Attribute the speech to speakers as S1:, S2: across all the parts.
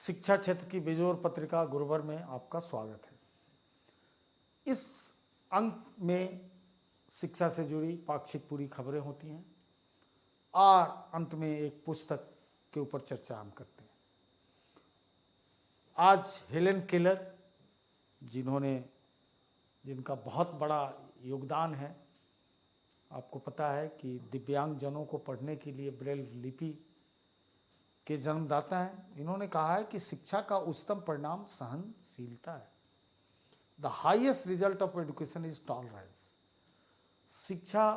S1: शिक्षा क्षेत्र की बेजोर पत्रिका गुरुबर में आपका स्वागत है। इस अंक में शिक्षा से जुड़ी पाक्षिक पूरी खबरें होती हैं और अंत में एक पुस्तक के ऊपर चर्चा हम करते हैं। आज हेलेन केलर जिनका बहुत बड़ा योगदान है, आपको पता है कि दिव्यांगजनों को पढ़ने के लिए ब्रेल लिपि के जन्मदाता हैं। इन्होंने कहा है कि शिक्षा का उच्चतम परिणाम सहनशीलता है। The highest result of education is tolerance. शिक्षा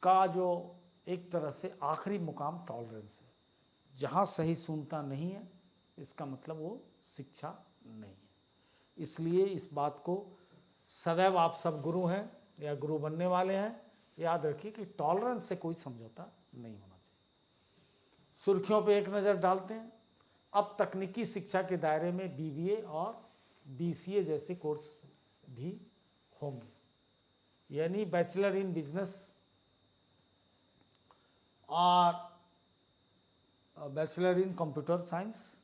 S1: का जो एक तरह से आखिरी मुकाम टॉलरेंस है। जहाँ सही सुनता नहीं है, इसका मतलब वो शिक्षा नहीं है। इसलिए इस बात को सदैव आप सब गुरु हैं या गुरु बनने वाले हैं, याद रखिए कि टॉलरेंस से कोई समझौता नहीं होना चाहिए। सुर्खियों पे एक नज़र डालते हैं। अब तकनीकी शिक्षा के दायरे में बीबीए और बीसीए जैसे कोर्स भी होंगे, यानी बैचलर इन बिजनेस और बैचलर इन कंप्यूटर साइंस,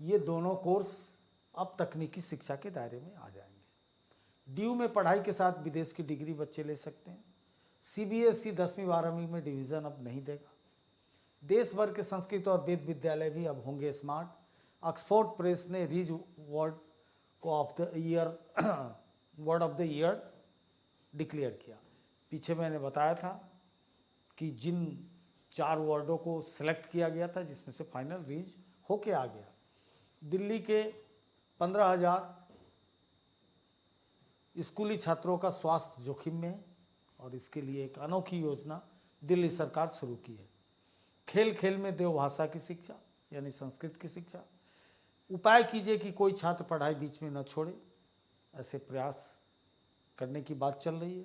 S1: ये दोनों कोर्स अब तकनीकी शिक्षा के दायरे में आ जाएंगे। ड्यू में पढ़ाई के साथ विदेश की डिग्री बच्चे ले सकते हैं। सीबीएसई 10वीं 12वीं में डिवीज़न अब नहीं देगा। देश भर के संस्कृत और वेद विद्यालय भी अब होंगे स्मार्ट। ऑक्सफोर्ड प्रेस ने rizz word of the year declare किया। पीछे मैंने बताया था कि जिन 4 वर्डों को सिलेक्ट किया गया था, जिसमें से फाइनल रीज होके आ गया। दिल्ली के 15,000 स्कूली छात्रों का स्वास्थ्य जोखिम में है और इसके लिए एक अनोखी योजना दिल्ली सरकार शुरू की है। खेल खेल में देवभाषा की शिक्षा, यानी संस्कृत की शिक्षा। उपाय कीजिए कि कोई छात्र पढ़ाई बीच में न छोड़े। ऐसे प्रयास करने की बात चल रही है,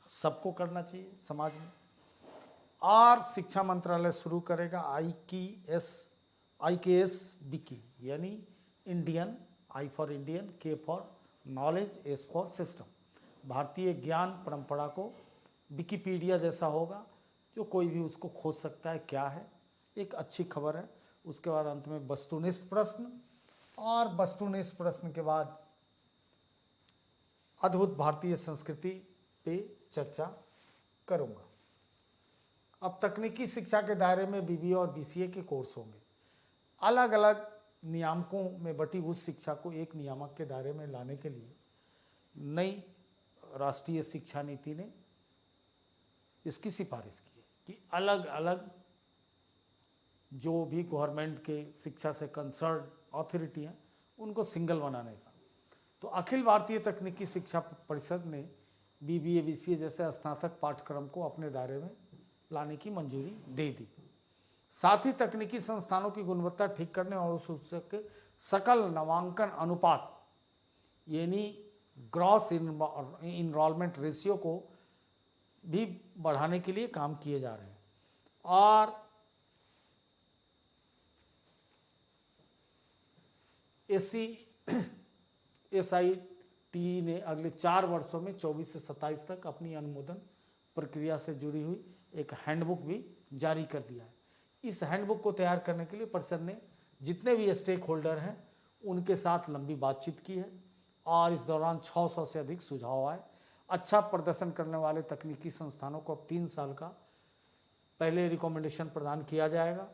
S1: सबको करना चाहिए समाज में। और शिक्षा मंत्रालय शुरू करेगा IKS विकी, यानी Indian, I for Indian, K for knowledge, S for system. भारतीय ज्ञान परंपरा को विकिपीडिया जैसा होगा, जो कोई भी उसको खोज सकता है क्या है। एक अच्छी खबर है। उसके बाद अंत में वस्तुनिष्ठ प्रश्न, और वस्तुनिष्ठ प्रश्न के बाद अद्भुत भारतीय संस्कृति पे चर्चा करूंगा। अब तकनीकी शिक्षा के दायरे में बीबीए और बीसीए के कोर्स होंगे। अलग अलग नियामकों में बटी उस शिक्षा को एक नियामक के दायरे में लाने के लिए नई राष्ट्रीय शिक्षा नीति ने इसकी सिफारिश की है कि अलग अलग जो भी गवर्नमेंट के शिक्षा से कंसर्न अथॉरिटी हैं, उनको सिंगल बनाने का। तो अखिल भारतीय तकनीकी शिक्षा परिषद ने बीबीए बीसीए जैसे स्नातक पाठ्यक्रम को अपने दायरे में लाने की मंजूरी दे दी। साथ ही तकनीकी संस्थानों की गुणवत्ता ठीक करने और उस सकल नामांकन अनुपात, यानी ग्रॉस इनरोलमेंट रेशियो को भी बढ़ाने के लिए काम किए जा रहे हैं। और SIT ने अगले 4 वर्षों में 24 से 27 तक अपनी अनुमोदन प्रक्रिया से जुड़ी हुई एक हैंडबुक भी जारी कर दिया है। इस हैंडबुक को तैयार करने के लिए परिषद ने जितने भी स्टेक होल्डर हैं उनके साथ लंबी बातचीत की है और इस दौरान 600 से अधिक सुझाव आए। अच्छा प्रदर्शन करने वाले तकनीकी संस्थानों को अब 3 साल का पहले रिकमेंडेशन प्रदान किया जाएगा।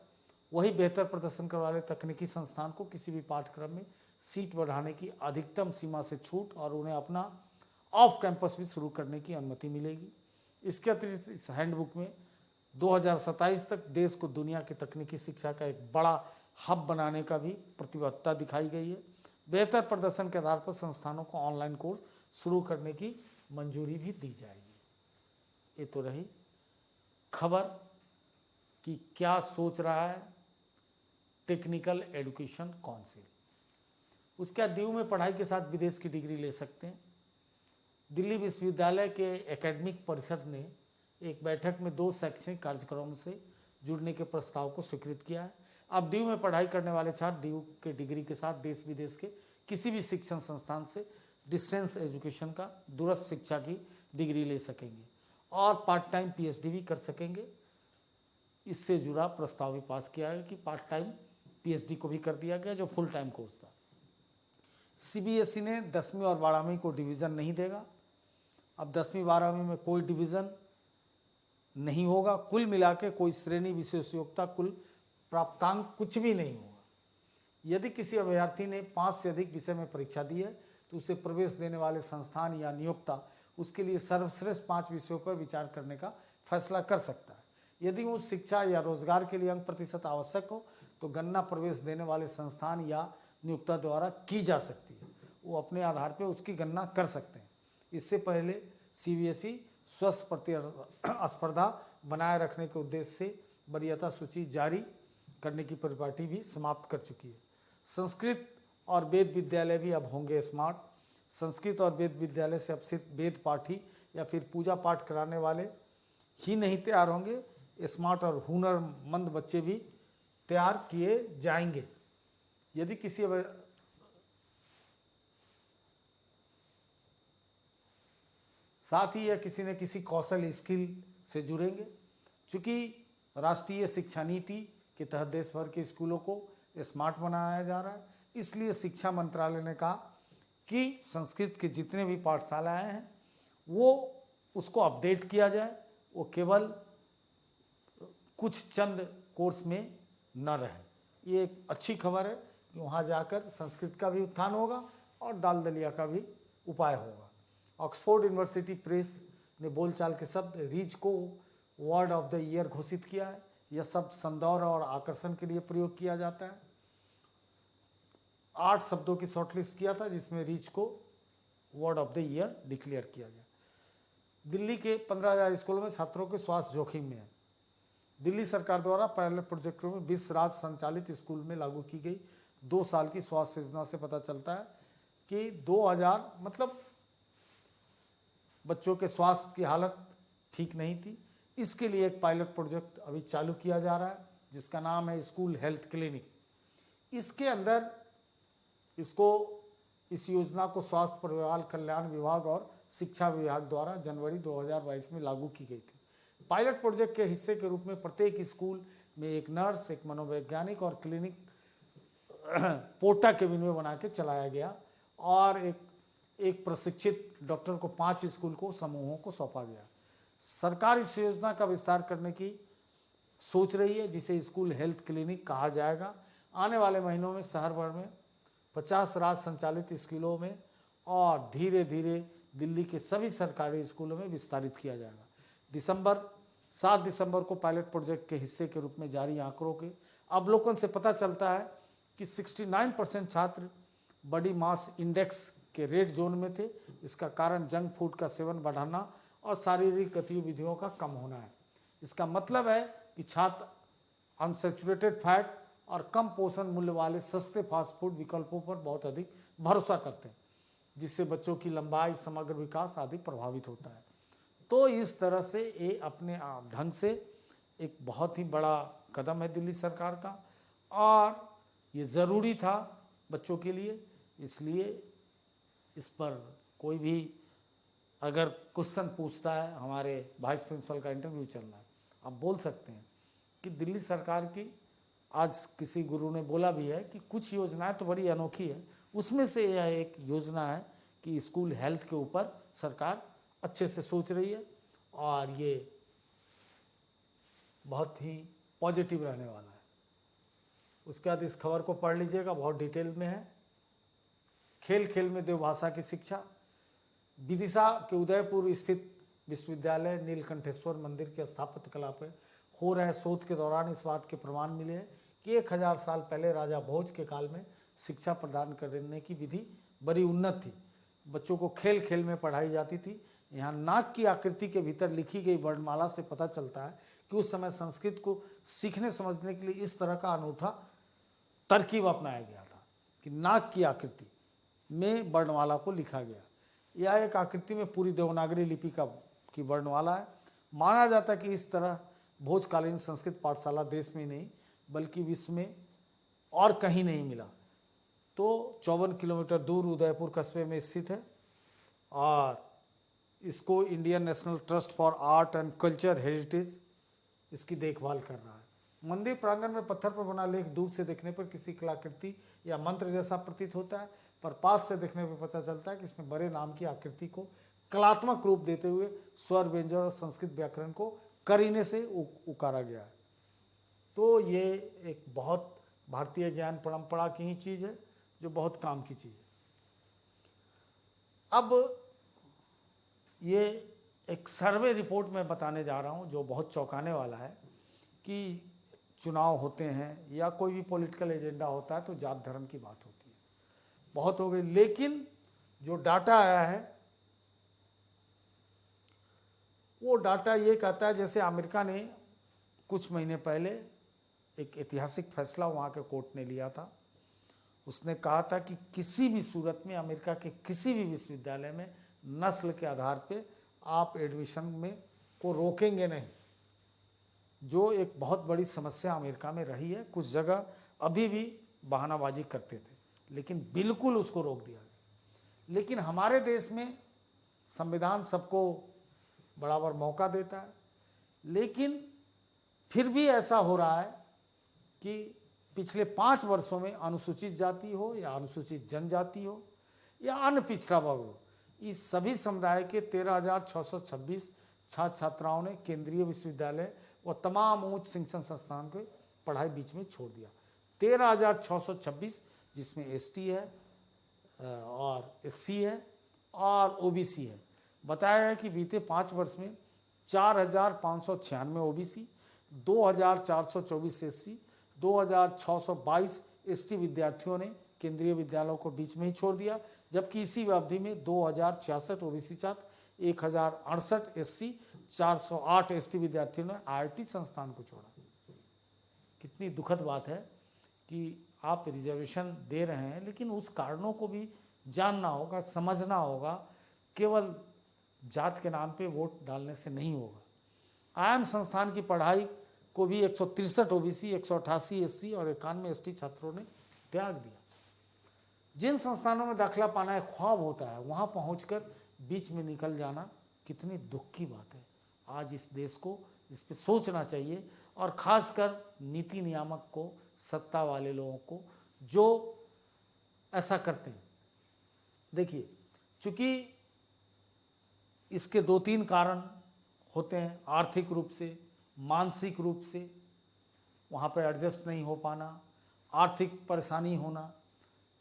S1: वही बेहतर प्रदर्शन करने वाले तकनीकी संस्थान को किसी भी पाठ्यक्रम में सीट बढ़ाने की अधिकतम सीमा से छूट और उन्हें अपना ऑफ कैंपस भी शुरू करने की अनुमति मिलेगी। इसके अतिरिक्त इस हैंडबुक में 2027 तक देश को दुनिया की तकनीकी शिक्षा का एक बड़ा हब बनाने का भी प्रतिबद्धता दिखाई गई है। बेहतर प्रदर्शन के आधार पर संस्थानों को ऑनलाइन कोर्स शुरू करने की मंजूरी भी दी जाएगी। ये तो रही खबर कि क्या सोच रहा है टेक्निकल एजुकेशन काउंसिल। उसके बाद ड्यू में पढ़ाई के साथ विदेश की डिग्री ले सकते हैं। दिल्ली विश्वविद्यालय के एकेडमिक परिषद ने एक बैठक में 2 शैक्षणिक कार्यक्रमों से जुड़ने के प्रस्ताव को स्वीकृत किया है। अब ड्यू में पढ़ाई करने वाले छात्र ड्यू के डिग्री के साथ देश विदेश के किसी भी शिक्षण संस्थान से डिस्टेंस एजुकेशन का दूरस्थ शिक्षा की डिग्री ले सकेंगे और पार्ट टाइम PhD भी कर सकेंगे। इससे जुड़ा प्रस्ताव भी पास किया गया कि पार्ट टाइम पीएचडी को भी कर दिया गया, जो फुल टाइम कोर्स था। सीबीएसई ने 10वीं और 12वीं को डिवीज़न नहीं देगा। अब 10वीं 12वीं में कोई डिवीज़न नहीं होगा। कुल मिला के कोई श्रेणी, विशेष योग्यता, कुल प्राप्तांक कुछ भी नहीं होगा। यदि किसी अभ्यर्थी ने 5 से अधिक विषय में परीक्षा दी है तो उसे प्रवेश देने वाले संस्थान या नियोक्ता उसके लिए सर्वश्रेष्ठ 5 विषयों पर विचार करने का फैसला कर सकता है। यदि उस शिक्षा या रोजगार के लिए अंक प्रतिशत आवश्यक हो तो गणना प्रवेश देने वाले संस्थान या नियोक्ता द्वारा की जा सकती है। वो अपने आधार पर उसकी गणना कर सकते हैं। इससे पहले सीबीएसई स्वस्थ प्रतिस्पर्धा बनाए रखने के उद्देश्य से वरीयता सूची जारी करने की परिपाटी भी समाप्त कर चुकी है। संस्कृत और वेद विद्यालय भी अब होंगे स्मार्ट। संस्कृत और वेद विद्यालय से अब सिर्फ वेद पाठी या फिर पूजा पाठ कराने वाले ही नहीं तैयार होंगे, स्मार्ट और हुनरमंद बच्चे भी तैयार किए जाएंगे। यदि किसी साथ ही यह किसी न किसी कौशल स्किल से जुड़ेंगे। चूँकि राष्ट्रीय शिक्षा नीति के तहत देश भर के स्कूलों को स्मार्ट बनाया जा रहा है, इसलिए शिक्षा मंत्रालय ने कहा कि संस्कृत के जितने भी पाठशालाएँ हैं वो उसको अपडेट किया जाए, वो केवल कुछ चंद कोर्स में न रहे। ये एक अच्छी खबर है कि वहाँ जाकर संस्कृत का भी उत्थान होगा और दाल दलिया का भी उपाय होगा। ऑक्सफोर्ड यूनिवर्सिटी प्रेस ने बोलचाल के शब्द रीच को वर्ड ऑफ द ईयर घोषित किया है। यह शब्द संदौर और आकर्षण के लिए प्रयोग किया जाता है। 8 शब्दों की शॉर्टलिस्ट किया था जिसमें रीच को word of the year declare किया गया। दिल्ली के 15,000 स्कूलों में छात्रों के स्वास्थ्य जोखिम में है। दिल्ली सरकार द्वारा पायलट प्रोजेक्टों में 20 राज्य संचालित स्कूल में लागू की गई 2 साल की स्वास्थ्य योजना से पता चलता है कि 2000 मतलब बच्चों के स्वास्थ्य की हालत ठीक नहीं थी। इसके लिए एक पायलट प्रोजेक्ट अभी चालू किया जा रहा है जिसका नाम है स्कूल हेल्थ क्लिनिक। इसके अंदर इस योजना को स्वास्थ्य परिवार कल्याण विभाग और शिक्षा विभाग द्वारा जनवरी 2022 में लागू की गई थी। पायलट प्रोजेक्ट के हिस्से के रूप में प्रत्येक स्कूल में एक नर्स, एक मनोवैज्ञानिक और क्लिनिक पोटा केबिन में बना के चलाया गया और एक प्रशिक्षित डॉक्टर को 5 स्कूल को समूहों को सौंपा गया। सरकार इस योजना का विस्तार करने की सोच रही है जिसे स्कूल हेल्थ क्लिनिक कहा जाएगा। आने वाले महीनों में शहर भर में 50 राज्य संचालित स्कूलों में और धीरे धीरे दिल्ली के सभी सरकारी स्कूलों में विस्तारित किया जाएगा। 7 दिसंबर को पायलट प्रोजेक्ट के हिस्से के रूप में जारी आंकड़ों के अवलोकन से पता चलता है कि 69% छात्र बॉडी मास इंडेक्स के रेड जोन में थे। इसका कारण जंक फूड का सेवन बढ़ाना और शारीरिक गतिविधियों का कम होना है। इसका मतलब है कि छात्र अनसैचुरेटेड फैट और कम पोषण मूल्य वाले सस्ते फास्ट फूड विकल्पों पर बहुत अधिक भरोसा करते हैं, जिससे बच्चों की लंबाई, समग्र विकास आदि प्रभावित होता है। तो इस तरह से ये अपने ढंग से एक बहुत ही बड़ा कदम है दिल्ली सरकार का और ये ज़रूरी था बच्चों के लिए। इसलिए इस पर कोई भी अगर क्वेश्चन पूछता है, हमारे वाइस प्रिंसिपल का इंटरव्यू चल रहा है, आप बोल सकते हैं कि दिल्ली सरकार की, आज किसी गुरु ने बोला भी है कि कुछ योजनाएं तो बड़ी अनोखी है, उसमें से यह एक योजना है कि स्कूल हेल्थ के ऊपर सरकार अच्छे से सोच रही है और ये बहुत ही पॉजिटिव रहने वाला है। उसके बाद इस खबर को पढ़ लीजिएगा, बहुत डिटेल में है। खेल खेल में देवभाषा की शिक्षा। विदिशा के उदयपुर स्थित विश्वविद्यालय नीलकंठेश्वर मंदिर के स्थापत्य कला पर हो रहे शोध के दौरान इस बात के प्रमाण मिले हैं कि 1000 साल पहले राजा भोज के काल में शिक्षा प्रदान करने की विधि बड़ी उन्नत थी। बच्चों को खेल खेल में पढ़ाई जाती थी। यहाँ नाक की आकृति के भीतर लिखी गई वर्णमाला से पता चलता है कि उस समय संस्कृत को सीखने समझने के लिए इस तरह का अनूठा तरकीब अपनाया गया था कि नाक की आकृति में वर्णमाला को लिखा गया। यह एक आकृति में पूरी देवनागरी लिपि की वर्णमाला है। माना जाता है कि इस तरह भोजकालीन संस्कृत पाठशाला देश में नहीं बल्कि विश्व में और कहीं नहीं मिला। तो 54 किलोमीटर दूर उदयपुर कस्बे में स्थित है और इसको Indian national trust for art and culture heritage इसकी देखभाल कर रहा है। मंदिर प्रांगण में पत्थर पर बना लेख दूर से देखने पर किसी कलाकृति या मंत्र जैसा प्रतीत होता है, पर पास से देखने पर पता चलता है कि इसमें बड़े नाम की आकृति को कलात्मक रूप देते हुए स्वर व्यंजन और संस्कृत व्याकरण को करीने से उकारा गया है। तो ये एक बहुत भारतीय ज्ञान परंपरा की ही चीज़ है, जो बहुत काम की चीज़ है। अब ये एक सर्वे रिपोर्ट में बताने जा रहा हूँ जो बहुत चौंकाने वाला है कि चुनाव होते हैं या कोई भी पॉलिटिकल एजेंडा होता है तो जात धर्म की बात होती है, बहुत हो गई। लेकिन जो डाटा आया है वो डाटा ये कहता है, जैसे अमेरिका ने कुछ महीने पहले एक ऐतिहासिक फैसला वहाँ के कोर्ट ने लिया था। उसने कहा था कि किसी भी सूरत में अमेरिका के किसी भी विश्वविद्यालय में नस्ल के आधार पे आप एडमिशन में को रोकेंगे नहीं, जो एक बहुत बड़ी समस्या अमेरिका में रही है। कुछ जगह अभी भी बहानाबाजी करते थे, लेकिन बिल्कुल उसको रोक दिया गया। लेकिन हमारे देश में संविधान सबको बराबर मौका देता है, लेकिन फिर भी ऐसा हो रहा है कि पिछले 5 वर्षों में अनुसूचित जाति हो या अनुसूचित जनजाति हो या अन्य पिछड़ा वर्ग हो, इस सभी समुदाय के 13,626 छात्र छात्राओं ने केंद्रीय विश्वविद्यालय व तमाम उच्च शिक्षण संस्थान की पढ़ाई बीच में छोड़ दिया। 13,626 जिसमें एसटी है और एससी है और ओबीसी है। बताया है कि बीते 5 वर्ष में 4,596 ओबीसी, 2,424 एससी, 2,622 एसटी विद्यार्थियों ने केंद्रीय विद्यालयों को बीच में ही छोड़ दिया, जबकि इसी अवधि में 2,066 ओबीसी छात्र, 1,068 एससी, 408 एसटी विद्यार्थियों ने आईआईटी संस्थान को छोड़ा। कितनी दुखद बात है कि आप रिजर्वेशन दे रहे हैं, लेकिन उस कारणों को भी जानना होगा, समझना होगा। केवल जात के नाम पे वोट डालने से नहीं होगा। आईआईएम संस्थान की पढ़ाई को भी 163 ओबीसी, 188 एससी और 91 एसटी छात्रों ने त्याग दिया। जिन संस्थानों में दाखिला पाना एक ख्वाब होता है, वहाँ पहुँचकर बीच में निकल जाना कितनी दुख की बात है। आज इस देश को इस पर सोचना चाहिए, और ख़ासकर नीति नियामक को, सत्ता वाले लोगों को जो ऐसा करते हैं। देखिए, चूँकि इसके 2-3 कारण होते हैं, आर्थिक रूप से, मानसिक रूप से वहाँ पर एडजस्ट नहीं हो पाना, आर्थिक परेशानी होना।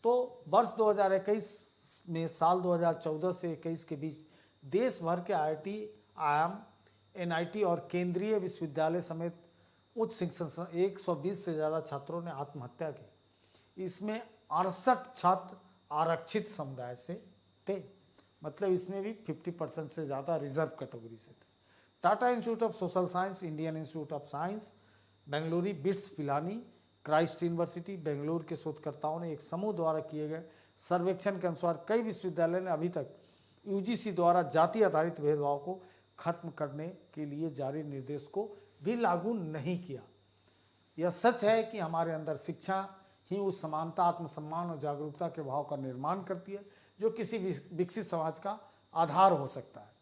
S1: तो वर्ष 2021 में साल 2014 से 21 के बीच देश भर के आईआईटी, आईआईएम, एनआईटी और केंद्रीय विश्वविद्यालय समेत उच्च शिक्षण 120 से ज़्यादा छात्रों ने आत्महत्या की। इसमें 68 छात्र आरक्षित समुदाय से थे, मतलब इसमें भी 50% से ज़्यादा रिजर्व कैटेगरी से थे। Tata institute of social science, Indian institute of science Bengaluru, bits Pilani, Christ university Bengaluru के शोधकर्ताओं ने एक समूह द्वारा किए गए सर्वेक्षण के अनुसार कई विश्वविद्यालय ने अभी तक यूजीसी द्वारा जाति आधारित भेदभाव को खत्म करने के लिए जारी निर्देश को भी लागू नहीं किया। यह सच है कि हमारे अंदर शिक्षा ही उस समानता, आत्मसम्मान और जागरूकता के भाव का निर्माण करती है जो किसी विकसित समाज का आधार हो सकता है।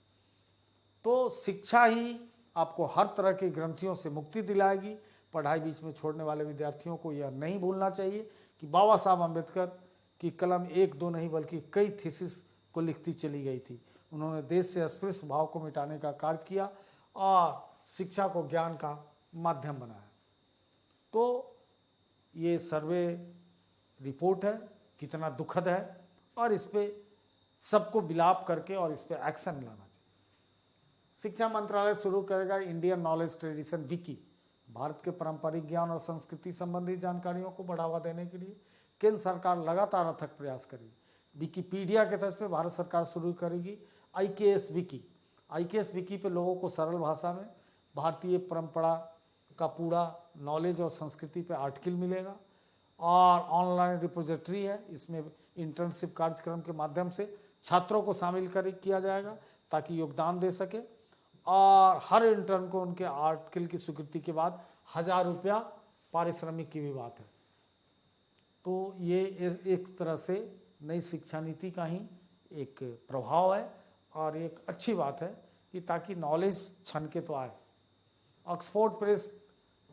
S1: तो शिक्षा ही आपको हर तरह की ग्रंथियों से मुक्ति दिलाएगी। पढ़ाई बीच में छोड़ने वाले विद्यार्थियों को यह नहीं भूलना चाहिए कि बाबा साहब अम्बेडकर की कलम 1-2 नहीं बल्कि कई थीसिस को लिखती चली गई थी। उन्होंने देश से अस्पृश्य भाव को मिटाने का कार्य किया और शिक्षा को ज्ञान का माध्यम बनाया। तो ये सर्वे रिपोर्ट है, कितना दुखद है, और इस पर सबको विलाप करके और इस पर एक्शन लाना चाहिए। शिक्षा मंत्रालय शुरू करेगा Indian knowledge tradition Vicky. Bharat के पारंपरिक ज्ञान और संस्कृति संबंधी जानकारियों को बढ़ावा देने के लिए केंद्र सरकार लगातार अथक प्रयास करेगी। विकीपीडिया के तर्ज पर भारत सरकार शुरू करेगी आईकेएस विकी। आईकेएस विकी पे लोगों को सरल भाषा में भारतीय परंपरा का पूरा नॉलेज और संस्कृति पे आर्टिकल मिलेगा, और ऑनलाइन रिपोजिटरी है। इसमें इंटर्नशिप कार्यक्रम के माध्यम से छात्रों को शामिल किया जाएगा ताकि योगदान दे सके, और हर इंटर्न को उनके आर्टिकल की स्वीकृति के बाद 1,000 रुपया पारिश्रमिक की भी बात है। तो ये एक तरह से नई शिक्षा नीति का ही एक प्रभाव है, और एक अच्छी बात है कि ताकि नॉलेज छन के तो आए। ऑक्सफोर्ड प्रेस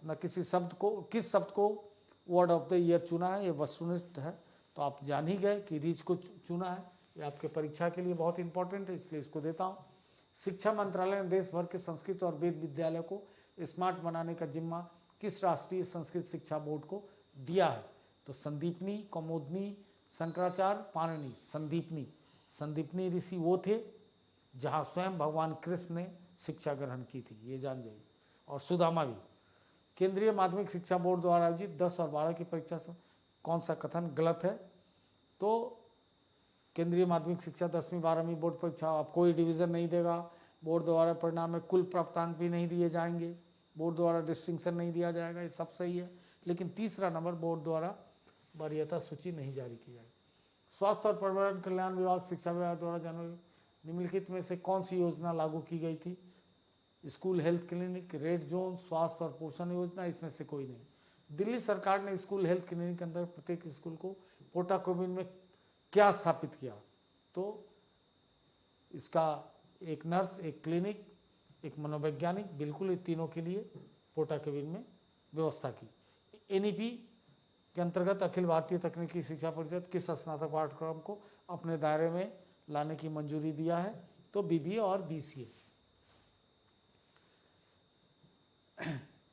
S1: न किस शब्द को वर्ड ऑफ द ईयर चुना है, ये वस्तुनिष्ठ है, तो आप जान ही गए कि रीच को चुना है। ये आपके परीक्षा के लिए बहुत इंपॉर्टेंट है, इसलिए इसको देता हूँ। शिक्षा मंत्रालय ने देश भर के संस्कृत और वेद विद्यालय को स्मार्ट बनाने का जिम्मा किस राष्ट्रीय संस्कृत शिक्षा बोर्ड को दिया है? तो संदीपनी, कौमुदनी, शंकराचार्य, पाणिनि। संदीपनी ऋषि वो थे जहाँ स्वयं भगवान कृष्ण ने शिक्षा ग्रहण की थी, ये जान जाइए। और सुदामा भी। केंद्रीय माध्यमिक शिक्षा बोर्ड द्वारा आयोजित 10 और 12 की परीक्षा से कौन सा कथन गलत है? तो केंद्रीय माध्यमिक शिक्षा 10वीं 12वीं बोर्ड परीक्षा आप कोई डिवीज़न नहीं देगा, बोर्ड द्वारा परिणाम में कुल प्राप्तांक भी नहीं दिए जाएंगे, बोर्ड द्वारा डिस्टिंक्शन नहीं दिया जाएगा, ये सब सही है। लेकिन तीसरा नंबर, बोर्ड द्वारा वरीयता सूची नहीं जारी की जाएगी। स्वास्थ्य और परिवार कल्याण विभाग, शिक्षा विभाग द्वारा जनवरी निम्नलिखित में से कौन सी योजना लागू की गई थी? School health clinic, red zone, स्वास्थ्य और पोषण योजना, इसमें से कोई नहीं। दिल्ली सरकार ने स्कूल हेल्थ क्लिनिक के अंदर प्रत्येक स्कूल को पोटा कोविन में क्या स्थापित किया? तो इसका एक नर्स, एक क्लिनिक, एक मनोवैज्ञानिक, बिल्कुल ये तीनों के लिए पोटा कोविन में व्यवस्था की। एनईपी के अंतर्गत अखिल भारतीय तकनीकी शिक्षा परिषद किस स्नातक पाठ्यक्रम को अपने दायरे में लाने की मंजूरी दिया है? तो बीबीए और बीसीए।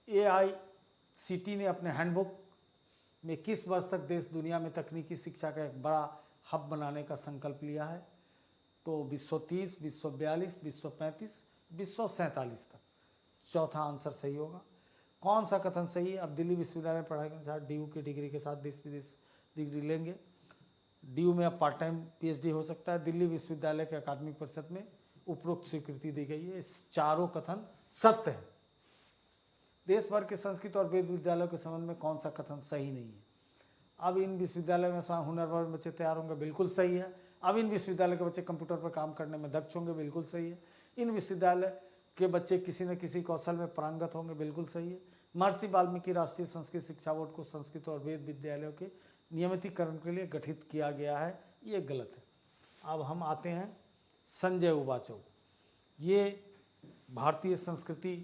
S1: एआईसीटी ने अपने हैंडबुक में किस वर्ष तक देश दुनिया में तकनीकी शिक्षा का एक बड़ा हब बनाने का संकल्प लिया है? तो 2030, 2042, 2035, 2047 तक। चौथा आंसर सही होगा। कौन सा कथन सही है? अब दिल्ली विश्वविद्यालय में पढ़ाई के साथ डीयू की डिग्री के साथ देश विदेश डिग्री लेंगे। डीयू में अब पार्ट टाइम पीएचडी हो सकता है। दिल्ली विश्वविद्यालय के अकादमिक परिषद में उपरोक्त स्वीकृति दी गई है। इस चारों कथन सत्य है। देश भर के संस्कृत और वेद विद्यालयों के संबंध में कौन सा कथन सही नहीं है? अब इन विश्वविद्यालय में हुनरमंद बच्चे तैयार होंगे, बिल्कुल सही है। अब इन विश्वविद्यालय के बच्चे कंप्यूटर पर काम करने में दक्ष होंगे, बिल्कुल सही है। इन विश्वविद्यालय के बच्चे किसी न किसी कौशल में पारंगत होंगे, बिल्कुल सही है। महर्षि वाल्मीकि राष्ट्रीय संस्कृत शिक्षा बोर्ड को संस्कृत और वेद विद्यालयों के नियमितीकरण के लिए गठित किया गया है, ये गलत है। अब हम आते हैं संजय उवाचो। ये भारतीय संस्कृति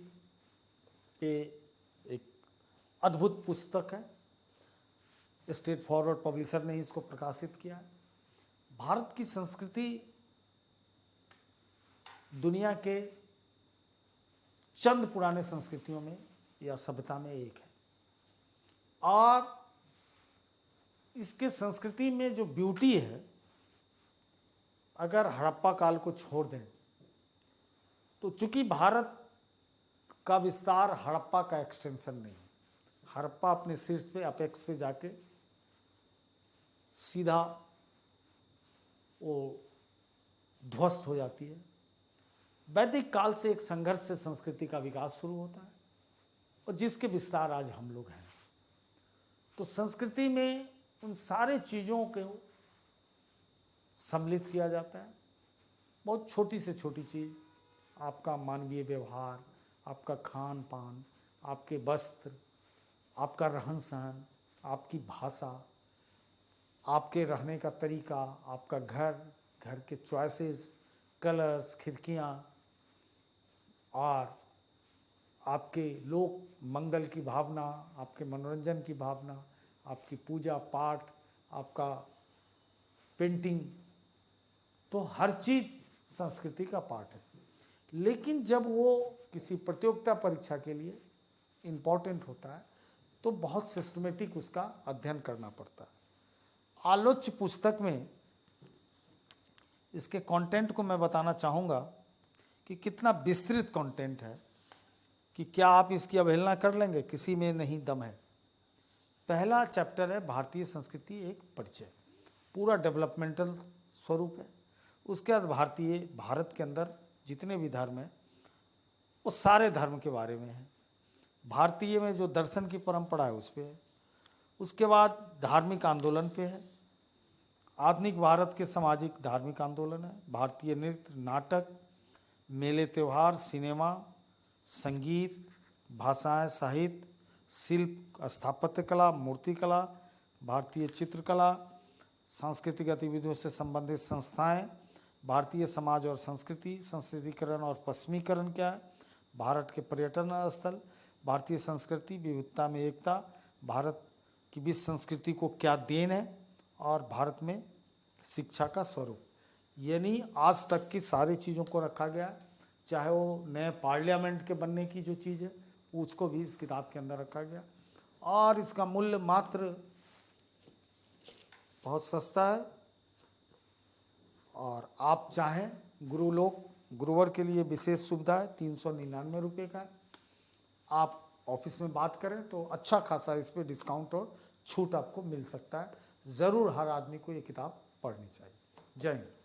S1: के एक अद्भुत पुस्तक है। स्ट्रेट फॉरवर्ड पब्लिशर ने इसको प्रकाशित किया है। भारत की संस्कृति दुनिया के चंद पुराने संस्कृतियों में या सभ्यता में एक है, और इसके संस्कृति में जो ब्यूटी है, अगर हड़प्पा काल को छोड़ दें तो चूंकि भारत का विस्तार हड़प्पा का एक्सटेंशन नहीं है, हड़प्पा अपने शीर्ष पे अपेक्स पे जाके सीधा वो ध्वस्त हो जाती है। वैदिक काल से एक संघर्ष से संस्कृति का विकास शुरू होता है और जिसके विस्तार आज हम लोग हैं। तो संस्कृति में उन सारे चीज़ों को सम्मिलित किया जाता है। बहुत छोटी से छोटी चीज़, आपका मानवीय व्यवहार, आपका खान पान, आपके वस्त्र, आपका रहन सहन, आपकी भाषा, आपके रहने का तरीका, आपका घर के चॉइसेस, कलर्स, खिड़कियाँ, और आपके लोक मंगल की भावना, आपके मनोरंजन की भावना, आपकी पूजा पाठ, आपका पेंटिंग, तो हर चीज़ संस्कृति का पार्ट है। लेकिन जब वो किसी प्रतियोगिता परीक्षा के लिए इम्पोर्टेंट होता है तो बहुत सिस्टमेटिक उसका अध्ययन करना पड़ता है। आलोच्य पुस्तक में इसके कंटेंट को मैं बताना चाहूँगा कि कितना विस्तृत कंटेंट है, कि क्या आप इसकी अवहेलना कर लेंगे? किसी में नहीं दम है। पहला चैप्टर है भारतीय संस्कृति एक परिचय, पूरा डेवलपमेंटल स्वरूप है। उसके बाद भारत के अंदर जितने भी धर्म हैं वो सारे धर्म के बारे में है। भारतीय में जो दर्शन की परंपरा है उस पर है। उसके बाद धार्मिक आंदोलन पे है। आधुनिक भारत के सामाजिक धार्मिक आंदोलन है। भारतीय नृत्य, नाटक, मेले त्योहार, सिनेमा, संगीत, भाषाएं, साहित्य, शिल्प, स्थापत्य कला, मूर्तिकला, भारतीय चित्रकला, सांस्कृतिक गतिविधियों से संबंधित संस्थाएं, भारतीय समाज और संस्कृति, संस्कृतिकरण और पश्चिमीकरण क्या है, भारत के पर्यटन स्थल, भारतीय संस्कृति विविधता में एकता, भारत की विश्व संस्कृति को क्या देन है, और भारत में शिक्षा का स्वरूप, यानी आज तक की सारी चीज़ों को रखा गया। चाहे वो नए पार्लियामेंट के बनने की जो चीज़ है उसको भी इस किताब के अंदर रखा गया। और इसका मूल्य मात्र बहुत सस्ता है, और आप चाहें गुरुवर के लिए विशेष सुविधा है, 399 रुपये का। आप ऑफिस में बात करें तो अच्छा खासा इस पर डिस्काउंट और छूट आपको मिल सकता है। ज़रूर हर आदमी को ये किताब पढ़नी चाहिए। जय हिंद।